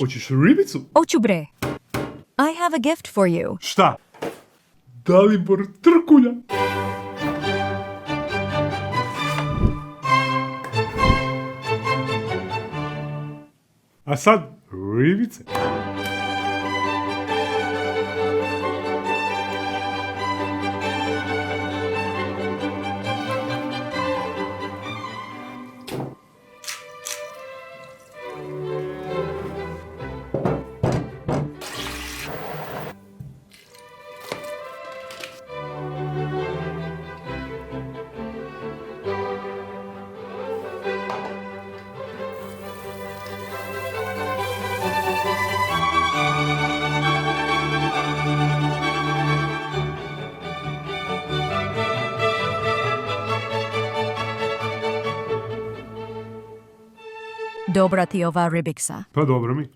Hoćeš ribicu? Hoću bre. I have a gift for you. Šta? Dalibor Trkulja. A sad, ribice. Dobra ti ova ribiksa. Pa dobro mi.